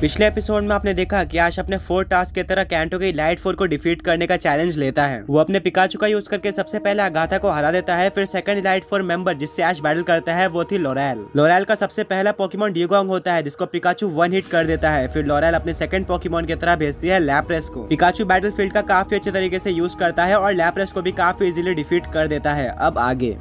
पिछले एपिसोड में आपने देखा कि ऐश अपने 4 टास्क की तरह कैंटो की लाइट 4 को डिफीट करने का चैलेंज लेता है। वो अपने पिकाचू का यूज करके सबसे पहले अगाथा को हरा देता है। फिर सेकंड लाइट 4 मेंबर जिससे ऐश बैटल करता है वो थी लोरेल। लोरेल का सबसे पहला पोकेमॉन ड्यूगोंग होता है जिसको पिकाचू 1 हिट कर देता है। फिर लोरेल अपने सेकंड पोकेमॉन की तरह भेजती है लैप्रेस को। पिकाचू बैटलफील्ड का काफी अच्छे तरीके से यूज करता है और लैप्रेस को भी काफी इजीली डिफीट कर देता है। अब आगे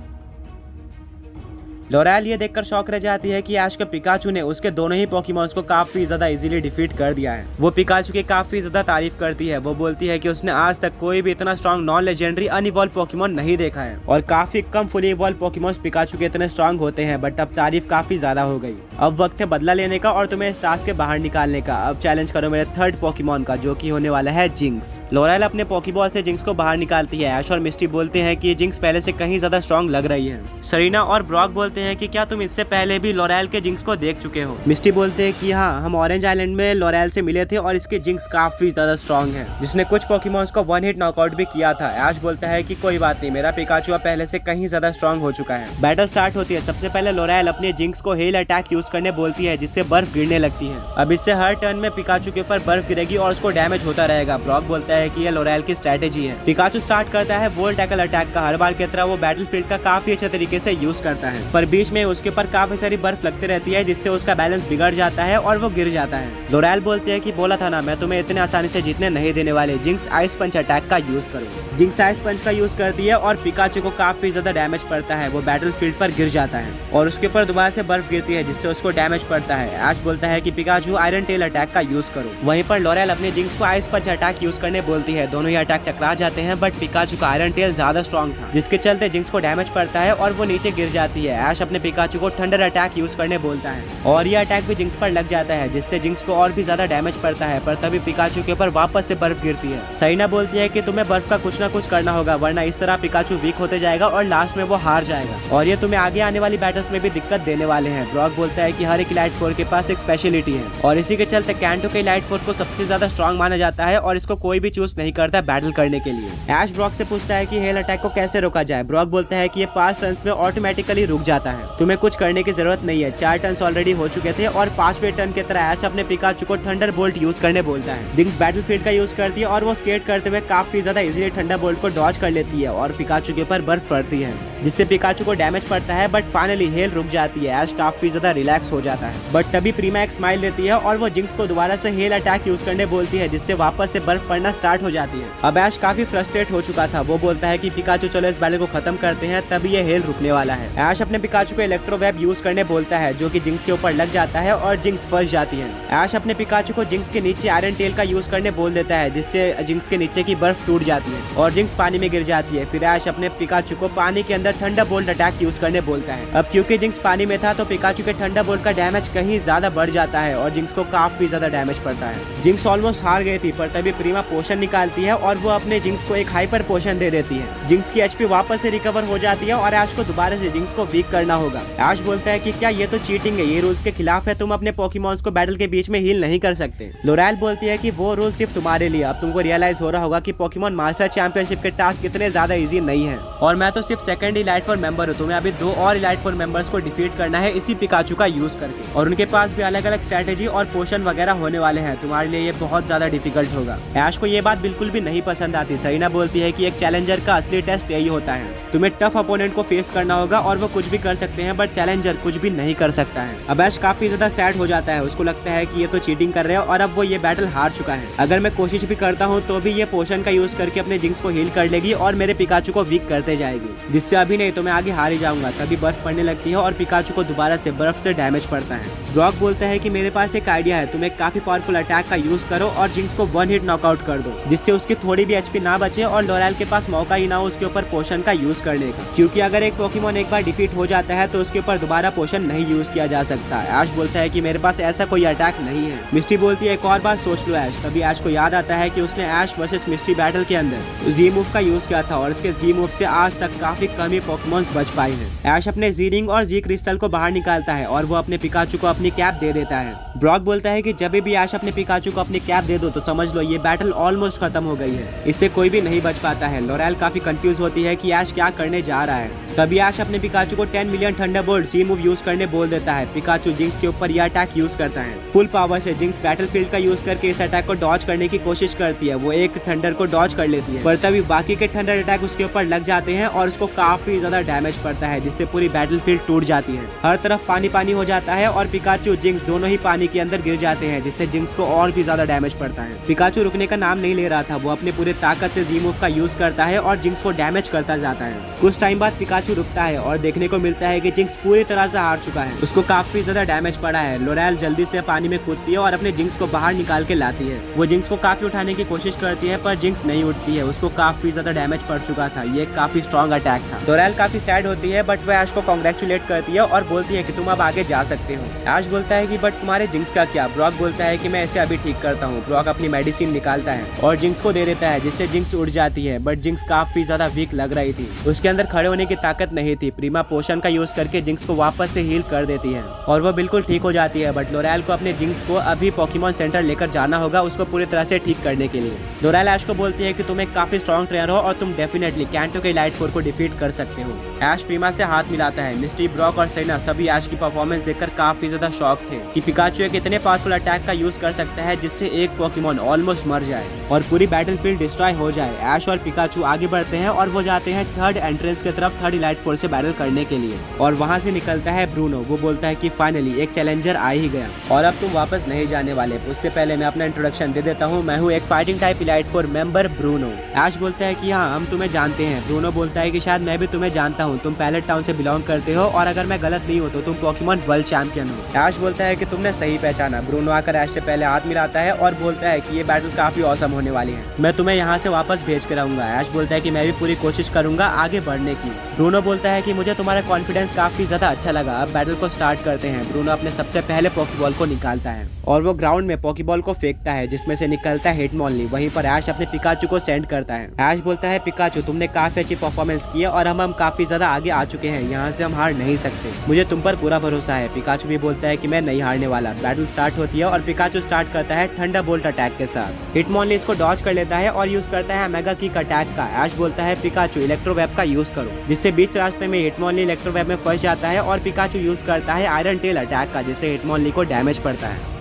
लोरेल ये देखकर शॉक रह जाती है कि ऐश के पिकाचू ने उसके दोनों ही पोकेमॉन्स को काफी ज्यादा इजीली डिफीट कर दिया है। वो पिकाचू की काफी ज्यादा तारीफ करती है। वो बोलती है कि उसने आज तक कोई भी इतना स्ट्रॉन्ग नॉन लेजेंडरी अनइवॉल्व पोकेमॉन नहीं देखा है और काफी कम फुली इवॉल्व पोकेमॉन्स पिकाचू के इतने स्ट्रॉन्ग होते हैं। बट अब तारीफ काफी ज्यादा हो गई। अब वक्त है बदला लेने का और तुम्हें इस टास्क के बाहर निकालने का। अब चैलेंज करो मेरे थर्ड पोकेमॉन का जो की होने वाला है जिंक्स। लोरेल अपने पोकेबॉल से जिंक्स को बाहर निकालती है। ऐश और मिस्टी बोलते हैं कि जिंक्स पहले से कहीं ज्यादा स्ट्रॉन्ग लग रही है। सरीना और ब्रॉक बोलते हैं कि क्या तुम इससे पहले भी लोरेल के जिंक्स को देख चुके हो। मिस्टी बोलते हैं कि हाँ, हम ऑरेंज आइलैंड में लोरेल से मिले थे और इसके जिंक्स काफी ज्यादा स्ट्रॉन्ग है जिसने कुछ पोकेमॉन्स को 1 हिट नॉकआउट भी किया था। ऐश बोलता है कि कोई बात नहीं, मेरा पिकाचू अब पहले से कहीं ज्यादा स्ट्रॉन्ग हो चुका है। बैटल स्टार्ट होती है। सबसे पहले लोरेल अपने जिंक्स को हेल अटैक यूज करने बोलती है जिससे बर्फ गिरने लगती है। अब इससे हर टर्न में पिकाचू के ऊपर बर्फ गिरेगी और उसको डैमेज होता रहेगा। ब्रॉक बोलता है कि यह लोरेल की स्ट्रेटेजी है। पिकाचू स्टार्ट करता है वोल्ट टैकल अटैक का। हर बार की तरह वो बैटलफील्ड का काफी अच्छे तरीके से यूज करता है पर बीच में उसके ऊपर काफी सारी बर्फ लगती रहती है जिससे उसका बैलेंस बिगड़ जाता है और वो गिर जाता है। लोरेल बोलते हैं कि बोला था ना, मैं तुम्हें इतने आसानी से जीतने नहीं देने वाले। जिंक्स आइस पंच अटैक का यूज करो। जिंक्स आइस पंच का यूज करती है और पिकाचू को काफी ज्यादा डैमेज पड़ता है। वो बैटलफील्ड पर गिर जाता है और उसके ऊपर दोबारा से बर्फ गिरती है जिससे उसको डैमेज पड़ता है। ऐश बोलता है कि पिकाचू आयरन टेल अटैक का यूज करो। वहीं पर लोरेल अपने जिंक्स को आइस पंच अटैक यूज करने बोलती है। दोनों ही अटैक टकरा जाते हैं बट पिकाचू का आयरन टेल ज्यादा स्ट्रॉन्ग था जिसके चलते जिंक्स को डैमेज पड़ता है और वो नीचे गिर जाती है। ऐश अपने पिकाचू को थंडर अटैक यूज करने बोलता है और यह अटैक भी जिंक्स पर लग जाता है जिससे जिंक्स को और भी ज्यादा डैमेज पड़ता है पर तभी पिकाचू के ऊपर वापस से बर्फ गिरती है। सरीना बोलती है कि तुम्हें बर्फ का कुछ ना कुछ करना होगा वरना इस तरह पिकाचू वीक होते जाएगा और लास्ट में वो हार जाएगा और ये तुम्हें आगे आने वाली बैटल्स में भी दिक्कत देने वाले हैं। ब्रॉक बोलता है कि हर एक लाइट 4 के पास एक स्पेशलिटी है और इसी के चलते कैंटो के लाइट 4 को सबसे ज्यादा स्ट्रॉन्ग माना जाता है और इसको कोई भी चूज नहीं करता बैटल करने के लिए। ऐश ब्रॉक से पूछता है कि हेल अटैक को कैसे रोका जाए। ब्रॉक बोलता है कि ये 5 टर्न्स में ऑटोमेटिकली रुक जाता है, तुम्हें कुछ करने की जरूरत नहीं है। 4 टर्न्स ऑलरेडी हो चुके थे और 5वें टर्न की तरह ऐश अपने पिकाचू को थंडर बोल्ट यूज करने बोलता है। जिंक्स बैटलफील्ड का यूज करती है और वो स्केट करते हुए काफी ज्यादा इजीली थंडर बोल्ट को डॉज कर लेती है और पिकाचू के ऊपर बर्फ पड़ती है जिससे पिकाचू को डैमेज पड़ता है बट फाइनली हेल रुक जाती है। ऐश काफी ज्यादा रिलैक्स हो जाता है बट तभी प्रीमा एक स्माइल देती है और वो जिंक्स को दोबारा से हेल अटैक यूज करने बोलती है जिससे वापस से बर्फ पड़ना स्टार्ट हो जाती है। अब ऐश काफी फ्रस्ट्रेट हो चुका था। वो बोलता है कि पिकाचू चलो इस बैटल को खत्म करते हैं, तभी ये हेल रुकने वाला है। ऐश अपने पिकाचू को इलेक्ट्रो वेब यूज करने बोलता है जो कि जिंक्स के ऊपर लग जाता है और जिंक्स फंस जाती है। ऐश अपने पिकाचू को जिंक्स के नीचे आयरन टेल का यूज करने बोल देता है जिससे जिंक्स के नीचे की बर्फ टूट जाती है और जिंक्स पानी में गिर जाती है। फिर ऐश अपने पिकाचू को पानी के अंदर थंडर बोल्ट अटैक यूज करने बोलता है। अब क्योंकि जिंक्स पानी में था तो पिकाचू के थंडर बोल्ट का डैमेज कहीं ज्यादा बढ़ जाता है और जिंक्स को काफी ज्यादा डैमेज पड़ता है। जिंक्स ऑलमोस्ट हार गई थी पर तभी प्रीमा पोशन निकालती है और वो अपने जिंक्स को एक हाइपर पोशन दे देती है। जिंक्स की एचपी वापस से रिकवर हो जाती है और ऐश को दोबारा से जिंक्स को वीक करना होगा। ऐश बोलता है कि क्या ये तो चीटिंग है, ये रूल्स के खिलाफ है, तुम अपने पोकेमॉन्स को बैटल के बीच में हील नहीं कर सकते। लोरेल बोलती है कि वो रूल सिर्फ तुम्हारे लिए। अब तुमको रियलाइज हो रहा होगा कि पोकेमॉन मास्टर चैंपियनशिप के टास्क इतने ज्यादा इजी नहीं है और मैं तो सिर्फ सेकंड इलाइट 4 मेंबर हूँ। तुम्हें अभी 2 और इलाइट 4 मेंबर्स को डिफीट करना है इसी पिकाचू का यूज करके और उनके पास भी अलग अलग स्ट्रेटेजी और पोशन वगैरह होने वाले हैं। तुम्हारे लिए ये बहुत ज्यादा डिफिकल्ट होगा। ऐश को ये बात बिल्कुल भी नहीं पसंद आती। सरीना बोलती है कि एक चैलेंजर का असली टेस्ट यही होता है, तुम्हें टफ अपोनेंट को फेस करना होगा और वो कुछ भी कर सकते हैं बट चैलेंजर कुछ भी नहीं कर सकता है। अब ऐश काफी ज्यादा सैड हो जाता है। उसको लगता है कि ये तो चीटिंग कर रहे हैं और अब वो ये बैटल हार चुका है। अगर मैं कोशिश भी करता हूँ तो भी ये पोशन का यूज करके अपने जिंक्स को हील कर लेगी और मेरे पिकाचू को वीक करते जाएगी जिससे अभी नहीं तो मैं आगे हार ही जाऊंगा। तभी बर्फ पड़ने लगती है और पिकाचू को दोबारा से बर्फ से डैमेज पड़ता है। ब्रॉक बोलता है कि मेरे पास एक आइडिया है, तुम एक काफी पावरफुल अटैक का यूज करो और जिंक्स को 1 हिट नॉकआउट कर दो जिससे उसकी थोड़ी भी एचपी ना बचे और लोरेल के पास मौका ही ना हो उसके ऊपर पोशन का यूज करने का, क्योंकि अगर एक पोकेमॉन एक बार डिफीट हो जाता है तो उसके ऊपर दोबारा पोशन नहीं यूज किया जा सकता। ऐश बोलता है कि मेरे पास ऐसा कोई अटैक नहीं है। मिस्टी बोलती है एक और बार सोच लो ऐश। तभी ऐश को याद आता है कि उसने ऐश वर्सेस मिस्टी बैटल के अंदर जी मूव का यूज किया था और इसके जी मूव से आज तक काफी कम ही पोकेमॉन्स बच पाए हैं। ऐश अपने जी रिंग और जी क्रिस्टल को बाहर निकालता है और वो अपने पिकाचू को अपनी कैप दे देता है। ब्रॉक बोलता है कि जब भी ऐश अपने पिकाचू को अपनी कैप दे दो तो समझ लो ये बैटल ऑलमोस्ट खत्म हो गई है, इससे कोई भी नहीं बच पाता है। लोरेल काफी कंफ्यूज होती है कि ऐश क्या करने जा रहा है। तभी ऐश अपने पिकाचू को 10 मिलियन थंडरबोल्ट सी मूव यूज करने बोल देता है। पिकाचू जिंक्स के ऊपर यह अटैक यूज करता है। फुल पावर से जिंक्स बैटलफील्ड का यूज करके इस अटैक को डॉज करने की कोशिश करती है। वो एक थंडर को डॉज कर लेती है, पर तभी बाकी के थंडर अटैक उसके ऊपर लग जाते हैं और उसको काफी ज्यादा डैमेज पड़ता है, जिससे पूरी बैटलफील्ड टूट जाती है। हर तरफ पानी पानी हो जाता है और पिकाचू जिंक्स दोनों ही पानी के अंदर गिर जाते हैं, जिससे जिंक्स को और भी ज्यादा डैमेज पड़ता है। पिकाचू रुकने का नाम नहीं ले रहा था। वो अपने पूरे ताकत से जी मूव का यूज करता है और जिंक्स को डैमेज करता जाता है। कुछ टाइम बाद पिकाचू रुकता है और देखने को मिलता है कि जिंक्स पूरी तरह से हार चुका है। उसको काफी ज्यादा डैमेज पड़ा है। लोरेल जल्दी से पानी में कूदती है और अपने जिंक्स को बाहर निकाल के लाती है। वो जिंक्स को काफी उठाने की कोशिश करती है, पर जिंक्स नहीं उठती है। उसको काफी ज्यादा डैमेज पड़ चुका था। ये काफी स्ट्रॉन्ग अटैक था। लोरेल काफी सैड होती है, बट वह ऐश को कांग्रेचुलेट करती है और बोलती है कि तुम अब आगे जा सकते हो। ऐश बोलता है कि बट तुम्हारे जिंक्स का क्या? ब्रॉक बोलता है कि मैं इसे अभी ठीक करता हूँ। ब्रॉक अपनी मेडिसिन निकालता है और जिंक्स को दे देता है, जिससे जिंक्स उड़ जाती है, बट जिंक्स काफी ज्यादा वीक लग रही थी। उसके अंदर खड़े होने की ताकत नहीं थी। प्रीमा पोशन का यूज करके जिंक्स को वापस से हील कर देती है और वो बिल्कुल ठीक हो जाती है। बट लोरेल को अपने जिंक्स को अभी पोकेमॉन सेंटर लेकर जाना होगा, उसको पूरी तरह से ठीक करने के लिए। लोरेल ऐश को बोलती है कि तुम एक काफी स्ट्रॉन्ग ट्रेनर हो और तुम डेफिनेटली कैंटो के लाइट फोर को डिफीट कर सकते हो। ऐश प्रीमा से हाथ मिलाता है। मिस्टी, ब्रॉक और सेना सभी ऐश की परफॉर्मेंस देखकर काफी ज्यादा शॉक थे कि पिकाचू एक इतने पावरफुल अटैक का यूज कर सकता है जिससे एक पोकेमॉन ऑलमोस्ट मर जाए और पूरी बैटलफील्ड डिस्ट्रॉय हो जाए। ऐश और पिकाचू आगे बढ़ते हैं और वो जाते हैं थर्ड एंट्रेंस की तरफ थर्ड इलाइट फोर से बैटल करने के लिए, और वहां से निकलता है ब्रूनो। वो बोलता है कि फाइनली एक चैलेंजर आ ही गया और अब तुम वापस नहीं जाने वाले। उससे पहले मैं अपना इंट्रोडक्शन दे देता हूँ। मैं हूँ एक fighting type elite four member Bruno. Ash बोलता है कि हाँ, हम तुम्हें जानते हैं। ब्रूनो बोलता है कि शायद मैं भी तुम्हें जानता हूँ। तुम पैलेट टाउन से बिलोंग करते हो और अगर मैं गलत नहीं हूँ तो तुम पोकेमॉन वर्ल्ड चैंपियन हो। ऐश बोलता है कि तुमने सही पहचाना। ब्रूनो आकर ऐश से पहले हाथ मिलाता है और बोलता है कि ये बैटल काफी औसम होने वाली है। मैं तुम्हें यहाँ से वापस भेज कर आऊंगा। ऐश बोलता है कि मैं भी पूरी कोशिश करूंगा आगे बढ़ने की। ब्रूनो बोलता है कि मुझे तुम्हारा कॉन्फिडेंस काफी ज्यादा अच्छा लगा। अब बैटल को स्टार्ट करते हैं। ब्रूनो अपने सबसे पहले पोकेबॉल को निकालता है और वो ग्राउंड में पोकेबॉल को फेंकता है, जिसमें से निकलता है हिटमॉनली। वहीं पर ऐश अपने पिकाचू को सेंड करता है। ऐश बोलता है, पिकाचू तुमने काफी अच्छी परफॉर्मेंस की है और हम काफी ज्यादा आगे आ चुके हैं। यहाँ से हम हार नहीं सकते। मुझे तुम पर पूरा भरोसा है। पिकाचू भी बोलता है कि मैं नहीं हारने वाला। बैटल स्टार्ट होती है और पिकाचू स्टार्ट करता है थंडरबोल्ट अटैक के साथ। हिटमॉनली इसको डॉज कर लेता है और यूज करता है मेगा किक अटैक का। ऐश बोलता है, पिकाचू इलेक्ट्रोवेव का यूज करो, जिससे बीच रास्ते में हिटमॉनली इलेक्ट्रोवेव में फंस जाता है और पिकाचू यूज करता है आयरन टेल अटैक का, जिससे हिटमॉनली को डैमेज पड़ता है।